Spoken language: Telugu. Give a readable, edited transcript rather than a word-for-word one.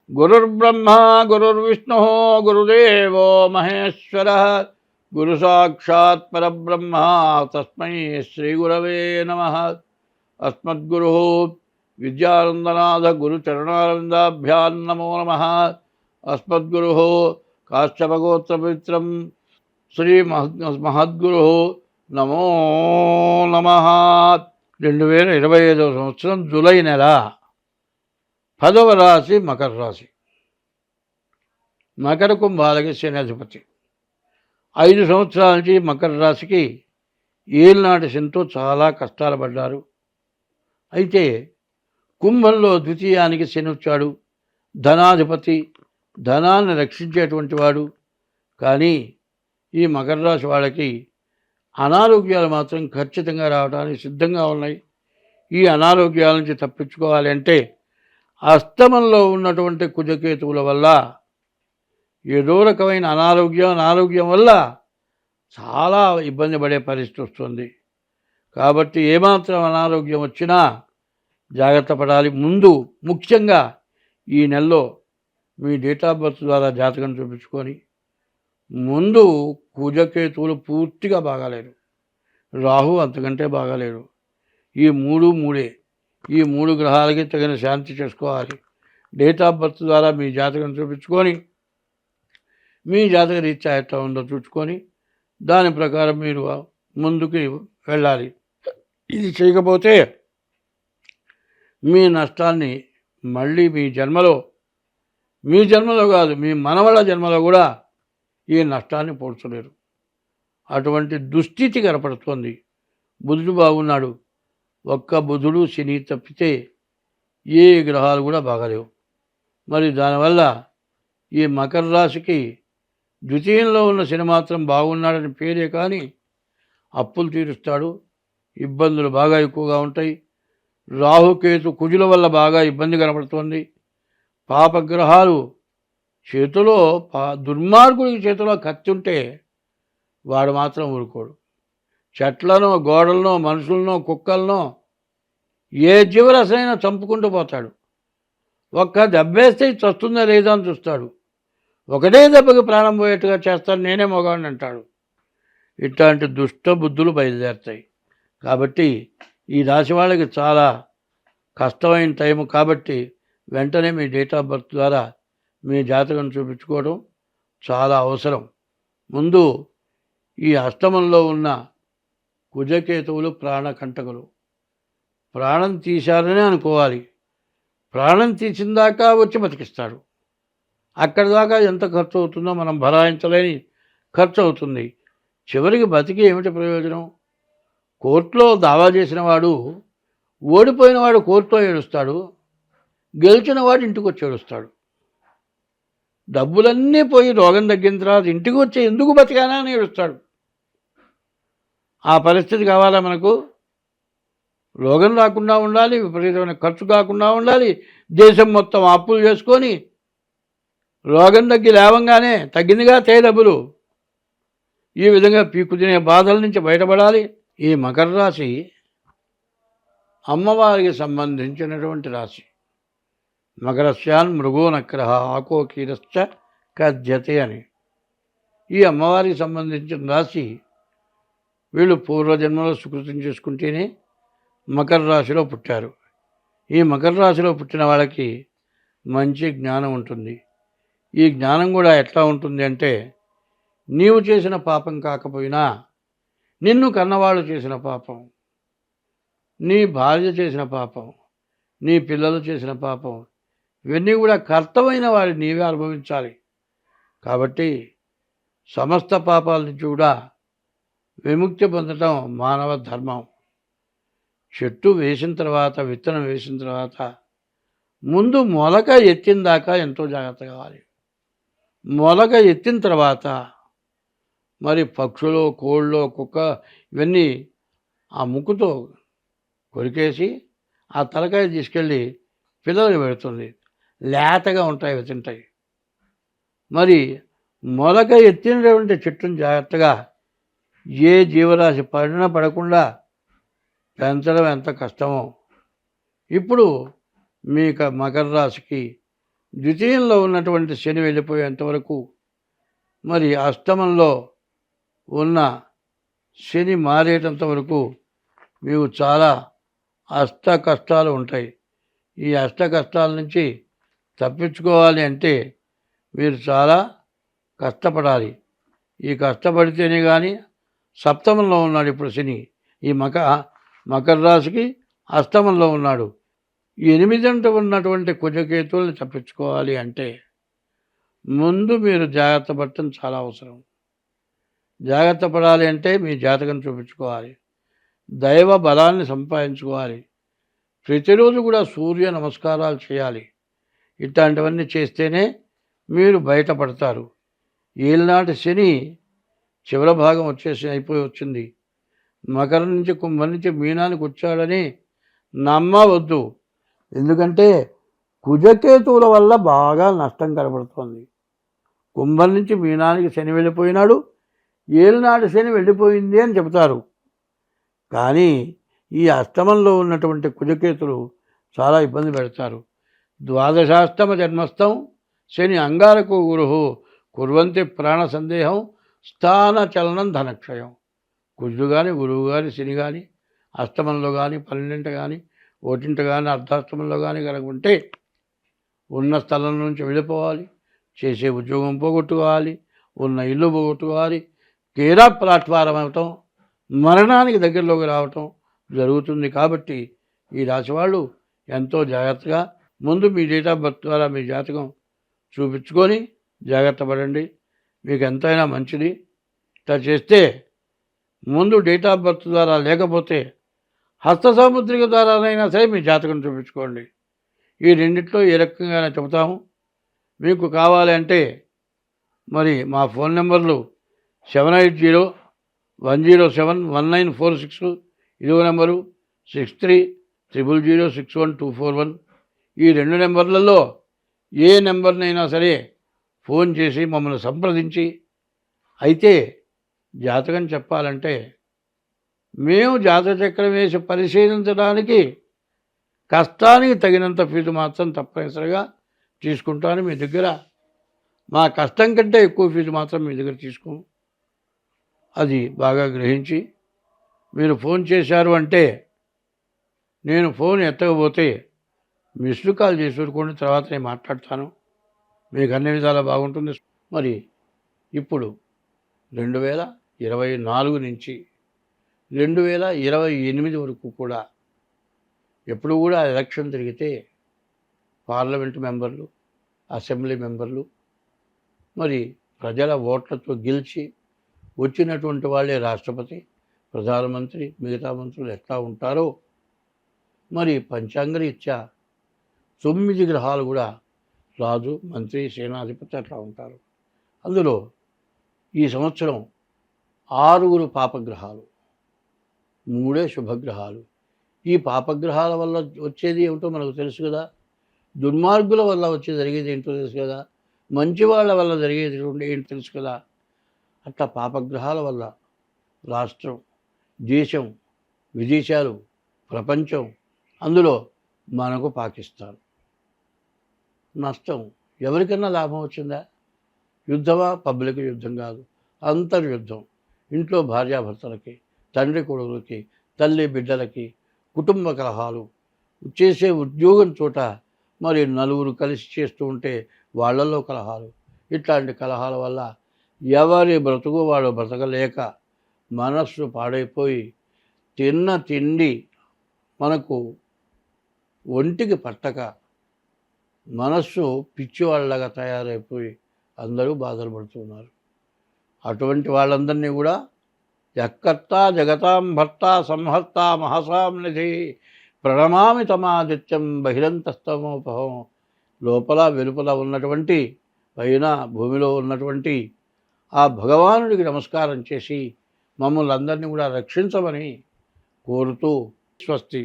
గురుర్బ్రహ్మ గురుర్విష్ణు గురుదేవో మహేశ్వర గురు సాక్షాత్ పరబ్రహ్మ తస్మై శ్రీ గురవే నమః. అస్మద్గురు విద్యానందనాథ గురు చరణారవిందాభ్యాం నమో నమః. అస్మద్గురు కాశ్యపగోత్రపవిత్రం శ్రీ మహద్గురు నమో నమః. 2025 సంవత్సరం జూలై నెల 10వ రాశి మకర రాశి. మకర కుంభాలకి శనాధిపతి. 5 సంవత్సరాల నుంచి మకర రాశికి ఏలినాటి శనితో చాలా కష్టాలు పడ్డారు. అయితే కుంభంలో ద్వితీయానికి శని వచ్చాడు. ధనాధిపతి, ధనాన్ని రక్షించేటువంటి వాడు. కానీ ఈ మకర రాశి వాళ్ళకి అనారోగ్యాలు మాత్రం ఖచ్చితంగా రావడానికి సిద్ధంగా ఉన్నాయి. ఈ అనారోగ్యాల నుంచి తప్పించుకోవాలి అంటే అస్తమంలో ఉన్నటువంటి కుజకేతువుల వల్ల ఏదో రకమైన అనారోగ్యం వల్ల చాలా ఇబ్బంది పడే పరిస్థితి వస్తుంది. కాబట్టి ఏమాత్రం అనారోగ్యం వచ్చినా జాగ్రత్త పడాలి. ముందు ముఖ్యంగా ఈ నెలలో మీ డేట్ ఆఫ్ బర్త్ ద్వారా జాతకం చూపించుకొని, ముందు కుజకేతువులు పూర్తిగా బాగాలేరు, రాహు అంతకంటే బాగాలేరు. ఈ మూడే ఈ 3 గ్రహాలకి తగిన శాంతి చేసుకోవాలి. డేట్ ఆఫ్ బర్త్ ద్వారా మీ జాతకం చూపించుకొని, మీ జాతక రీత్యా ఎట్లా ఉందో చూసుకొని దాని ప్రకారం మీరు ముందుకు వెళ్ళాలి. ఇది చేయకపోతే మీ నష్టాన్ని మళ్ళీ మీ జన్మలో కాదు, మీ మనవళ్ళ జన్మలో కూడా ఈ నష్టాన్ని పోడ్చలేరు. అటువంటి దుస్థితి కనపడుతోంది. బుధుడు బాగున్నాడు. ఒక్క బుధుడు శని తప్పితే ఏ గ్రహాలు కూడా బాగలేవు. మరి దానివల్ల ఈ మకర రాశికి ద్వితీయంలో ఉన్న శని మాత్రం బాగున్నాడని పేరే కానీ అప్పులు తీరుస్తాడు. ఇబ్బందులు బాగా ఎక్కువగా ఉంటాయి. రాహుకేతు కుజుల వల్ల బాగా ఇబ్బంది కనపడుతోంది. పాపగ్రహాలు చేతిలో దుర్మార్గుడికి చేతిలో కత్తి ఉంటే వాడు మాత్రం ఊరుకోడు. చెట్లనో, గోడలనో, మనుషులనో, కుక్కలనో ఏ జీవరసైనా చంపుకుంటూ పోతాడు. ఒక్క దెబ్బేస్తే చస్తుందా లేదా అని చూస్తాడు. ఒకటే దెబ్బకి ప్రాణం పోయేట్టుగా చేస్తాడు. నేనే మగవాడిని అంటాడు. ఇట్లాంటి దుష్ట బుద్ధులు బయలుదేరుతాయి. కాబట్టి ఈ రాశి వాళ్ళకి చాలా కష్టమైన టైము. కాబట్టి వెంటనే మీ డేట్ ఆఫ్ బర్త్ ద్వారా మీ జాతకం చూపించుకోవడం చాలా అవసరం. ముందు ఈ అష్టమంలో ఉన్న కుజకేతువులు ప్రాణకంటకులు. ప్రాణం తీశారని అనుకోవాలి. ప్రాణం తీసిన దాకా వచ్చి బతికిస్తాడు. అక్కడి దాకా ఎంత ఖర్చు అవుతుందో మనం భరాయించలేని ఖర్చు అవుతుంది. చివరికి బతికి ఏమిటి ప్రయోజనం? కోర్టులో దావా చేసిన వాడు, ఓడిపోయిన వాడు కోర్టులో ఏడుస్తాడు, గెలిచిన వాడు ఇంటికి వచ్చి ఏడుస్తాడు. డబ్బులన్నీ పోయి రోగం తగ్గిన తర్వాత ఇంటికి వచ్చి ఎందుకు బతికానా అని ఏడుస్తాడు. ఆ పరిస్థితి కావాలా మనకు? రోగం రాకుండా ఉండాలి, విపరీతమైన ఖర్చు కాకుండా ఉండాలి, దేశం మొత్తం అప్పులు చేసుకొని రోగం తగ్గి లేవంగానే తగ్గిందిగా డబ్బులు, ఈ విధంగా పీకు తినే బాధల నుంచి బయటపడాలి. ఈ మకర రాశి అమ్మవారికి సంబంధించినటువంటి రాశి. మకరస్యాన్ మృగో నక్రః ఆకోకీరశ్చ కథ్యతే అని. ఈ అమ్మవారికి సంబంధించిన రాశి. వీళ్ళు పూర్వజన్మలో సుకృతం చేసుకుంటేనే మకర రాశిలో పుట్టారు. ఈ మకర రాశిలో పుట్టిన వాళ్ళకి మంచి జ్ఞానం ఉంటుంది. ఈ జ్ఞానం కూడా ఎట్లా ఉంటుంది అంటే, నీవు చేసిన పాపం కాకపోయినా నిన్ను కన్నవాళ్ళు చేసిన పాపం, నీ భార్య చేసిన పాపం, నీ పిల్లలు చేసిన పాపం, ఇవన్నీ కూడా కర్తమైన వారి నీవే అనుభవించాలి. కాబట్టి సమస్త పాపాల నుంచి కూడా విముక్తి పొందడం మానవ ధర్మం. చెట్టు వేసిన తర్వాత, విత్తనం వేసిన తర్వాత ముందు మొలక ఎత్తిన దాకా ఎంతో జాగ్రత్త కావాలి. మొలక ఎత్తిన తర్వాత మరి పక్షులు, కోళ్ళు, కుక్క ఇవన్నీ ఆ ముక్కుతో కొరికేసి ఆ తలకాయ తీసుకెళ్ళి పిల్లలకు పెడుతుంది. లేతగా ఉంటాయి, అవి తింటాయి. మరి మొలక ఎత్తినటువంటి చెట్టును జాగ్రత్తగా ఏ జీవరాశి పడకుండా పెంచడం ఎంత కష్టమో. ఇప్పుడు మీ మకర రాశికి ద్వితీయంలో ఉన్నటువంటి శని వెళ్ళిపోయేంతవరకు, మరి అష్టమంలో ఉన్న శని మారేటంత వరకు మీకు చాలా అష్ట కష్టాలు ఉంటాయి. ఈ అష్ట కష్టాల నుంచి తప్పించుకోవాలి అంటే మీరు చాలా కష్టపడాలి. ఈ కష్టపడితేనే కానీ, సప్తమంలో ఉన్నాడు ఇప్పుడు శని, ఈ మకర రాశికి అష్టమంలో ఉన్నాడు. ఈ 8 ఉన్నటువంటి కుజకేతువుల్ని తప్పించుకోవాలి అంటే ముందు మీరు జాగ్రత్త పడటం చాలా అవసరం. జాగ్రత్త పడాలి అంటే మీ జాతకం చూపించుకోవాలి, దైవ బలాన్ని సంపాదించుకోవాలి, ప్రతిరోజు కూడా సూర్య నమస్కారాలు చేయాలి. ఇట్లాంటివన్నీ చేస్తేనే మీరు బయటపడతారు. ఏలినాటి శని చివరి భాగం అయిపోయి వచ్చింది. మకరం నుంచి కుంభం నుంచి మీనానికి వచ్చాడని నమ్మవద్దు. ఎందుకంటే కుజకేతువుల వల్ల బాగా నష్టం కనబడుతోంది. కుంభం నుంచి మీనానికి శని వెళ్ళిపోయినాడు, ఏలినాటి శని వెళ్ళిపోయింది అని చెబుతారు. కానీ ఈ అష్టమంలో ఉన్నటువంటి కుజకేతులు చాలా ఇబ్బంది పెడతారు. ద్వాదశాష్టమ జన్మస్థం శని అంగారకో గురుహు కుర్వంతి ప్రాణ సందేహం స్థాన చలనం ధనక్షయం. కుజుడు కానీ, గురువు కానీ, శని కానీ అష్టమంలో కానీ, 12 కానీ, 1 కానీ, అర్ధాష్టమంలో కానీ కనుక ఉంటే ఉన్న స్థలం నుంచి వెళ్ళిపోవాలి, చేసే ఉద్యోగం పోగొట్టుకోవాలి, ఉన్న ఇల్లు పోగొట్టుకోవాలి, కేరా ప్లాట్ఫారం అవటం, మరణానికి దగ్గరలోకి రావటం జరుగుతుంది. కాబట్టి ఈ రాశి వాళ్ళు ఎంతో జాగ్రత్తగా ముందు మీ డేట్ ఆఫ్ బర్త్ ద్వారా మీ జాతకం చూపించుకొని జాగ్రత్త పడండి. మీకు ఎంతైనా మంచిది. ఇట్లా చేస్తే ముందు డేట్ ఆఫ్ బర్త్ ద్వారా, లేకపోతే హస్త సాముద్రిక ద్వారానైనా సరే మీ జాతకం చూపించుకోండి. ఈ రెండిట్లో ఏ రకంగానే చెబుతాము. మీకు కావాలంటే మరి మా ఫోన్ నెంబర్లు 7801071946, ఇదో నెంబరు 6300061241. ఈ 2 నెంబర్లలో ఏ నెంబర్నైనా సరే ఫోన్ చేసి మమ్మల్ని సంప్రదించి, అయితే జాతకం చెప్పాలంటే మేము జాతక చక్రం వేసి పరిశీలించడానికి కష్టానికి తగినంత ఫీజు మాత్రం తప్పనిసరిగా తీసుకుంటాను. మీ దగ్గర మా కష్టం కంటే ఎక్కువ ఫీజు మాత్రం మీ దగ్గర తీసుకోము. అది బాగా గ్రహించి మీరు ఫోన్ చేశారు అంటే నేను ఫోన్ ఎత్తకపోతే మిస్డ్ కాల్ చేసి ఊరుకోండి, తర్వాత నేను మాట్లాడతాను. మీకు అన్ని విధాలా బాగుంటుంది. మరి ఇప్పుడు 2024 నుంచి 2028 వరకు కూడా ఎప్పుడు కూడా ఎలక్షన్ జరిగితే పార్లమెంట్ మెంబర్లు, అసెంబ్లీ మెంబర్లు మరి ప్రజల ఓట్లతో గెలిచి వచ్చినటువంటి వాళ్ళే రాష్ట్రపతి, ప్రధానమంత్రి, మిగతా మంత్రులు ఎట్లా ఉంటారో మరి పంచాంగరీత్యా 9 గ్రహాలు కూడా రాజు, మంత్రి, సేనాధిపతి అట్లా ఉంటారు. అందులో ఈ సంవత్సరం 6 పాపగ్రహాలు, 3 శుభగ్రహాలు. ఈ పాపగ్రహాల వల్ల వచ్చేది ఏమిటో మనకు తెలుసు కదా, దుర్మార్గుల వల్ల జరిగేది ఏంటో తెలుసు కదా, మంచి వాళ్ళ వల్ల జరిగేది ఏంటో తెలుసు కదా. అట్లా పాపగ్రహాల వల్ల రాష్ట్రం, దేశం, విదేశాలు, ప్రపంచం, అందులో మనకు పాకిస్తాన్ నష్టం. ఎవరికన్నా లాభం వచ్చిందా? యుద్ధమా? పబ్లిక్ యుద్ధం కాదు, అంతర్యుద్ధం. ఇంట్లో భార్యాభర్తలకి, తండ్రి కొడుకులకి, తల్లి బిడ్డలకి కుటుంబ కలహాలు, చేసే ఉద్యోగం చోట మరి నలుగురు కలిసి చేస్తూ ఉంటే వాళ్ళల్లో కలహాలు. ఇట్లాంటి కలహాల వల్ల ఎవరి బ్రతుకు వాడు బ్రతకలేక మనస్సు పాడైపోయి తిన్న తిండి మనకు ఒంటికి పట్టక మనస్సు పిచ్చివాళ్ళగా తయారైపోయి అందరూ బాధలు పడుతున్నారు. అటువంటి వాళ్ళందరినీ కూడా యక్కర్త జగతాం భర్త సంహర్త మహసాం నిధి ప్రణమామి తమాదిత్యం బహిరంతస్తమోపహం. లోపల వెలుపల ఉన్నటువంటి, పైన భూమిలో ఉన్నటువంటి ఆ భగవానుడికి నమస్కారం చేసి మమ్మల్ని అందరినీ కూడా రక్షించమని కోరుతూ స్వస్తి.